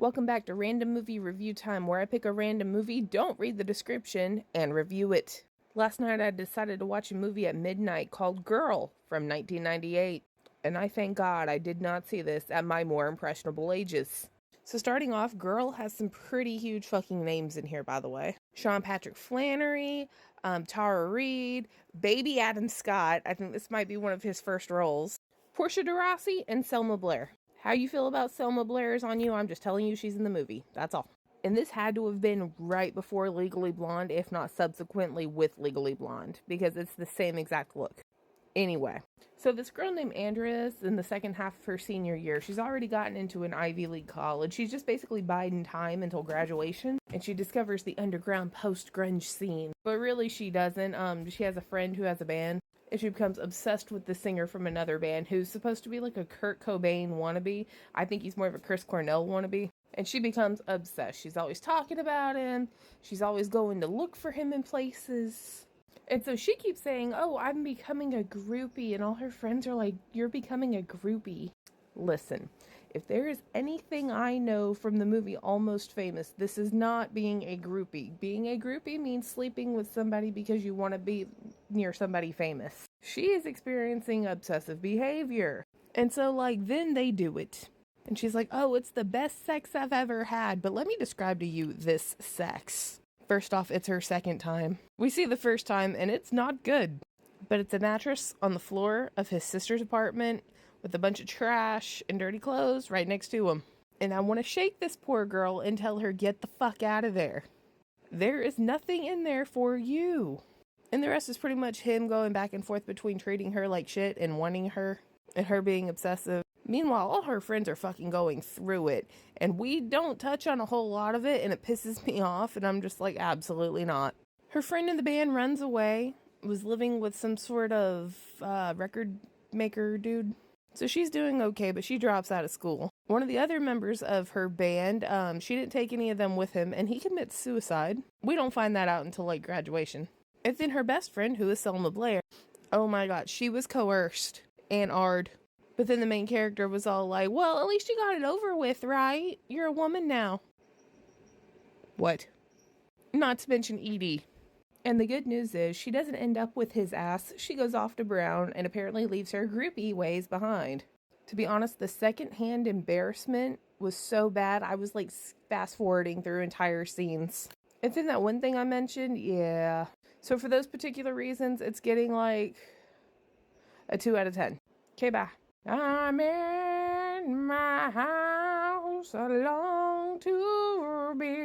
Welcome back to Random Movie Review Time, where I pick a random movie, don't read the description, and review it. Last night I decided to watch a movie at midnight called Girl from 1998, and I thank God I did not see this at my more impressionable ages. So starting off, Girl has some pretty huge fucking names in here, by the way. Sean Patrick Flanery, Tara Reid, baby Adam Scott, I think this might be one of his first roles, Portia de Rossi, and Selma Blair. How you feel about Selma Blair is on you. I'm just telling you she's in the movie. That's all. And this had to have been right before Legally Blonde, if not subsequently with Legally Blonde, because it's the same exact look. Anyway, so this girl named Andrea in the second half of her senior year, she's already gotten into an Ivy League college. She's just basically biding time until graduation, and she discovers the underground post-grunge scene. But really she doesn't. She has a friend who has a band, and she becomes obsessed with the singer from another band who's supposed to be like a Kurt Cobain wannabe. I think he's more of a Chris Cornell wannabe. And she becomes obsessed. She's always talking about him. She's always going to look for him in places. And so she keeps saying, oh, I'm becoming a groupie. And all her friends are like, you're becoming a groupie. Listen, if there is anything I know from the movie Almost Famous, this is not being a groupie. Being a groupie means sleeping with somebody because you want to be near somebody famous. She is experiencing obsessive behavior. And so, then they do it. And she's like, oh, it's the best sex I've ever had. But let me describe to you this sex. First off, it's her second time. We see the first time, and it's not good. But it's a mattress on the floor of his sister's apartment with a bunch of trash and dirty clothes right next to him. And I want to shake this poor girl and tell her, get the fuck out of there. There is nothing in there for you. And the rest is pretty much him going back and forth between treating her like shit and wanting her, and her being obsessive. Meanwhile, all her friends are fucking going through it, and we don't touch on a whole lot of it, and it pisses me off, and I'm just like, absolutely not. Her friend in the band runs away, was living with some sort of record maker dude. So she's doing okay, but she drops out of school. One of the other members of her band, she didn't take any of them with him, and he commits suicide. We don't find that out until graduation. And then her best friend, who is Selma Blair, oh my god, she was coerced and ard. But then the main character was all like, well, at least you got it over with, right? You're a woman now. What? Not to mention Edie. And the good news is she doesn't end up with his ass. She goes off to Brown and apparently leaves her groupie ways behind. To be honest, the secondhand embarrassment was so bad, I was fast forwarding through entire scenes. And then that one thing I mentioned, yeah. So for those particular reasons, it's getting a 2 out of 10. Okay, bye. I'm in my house, I long to be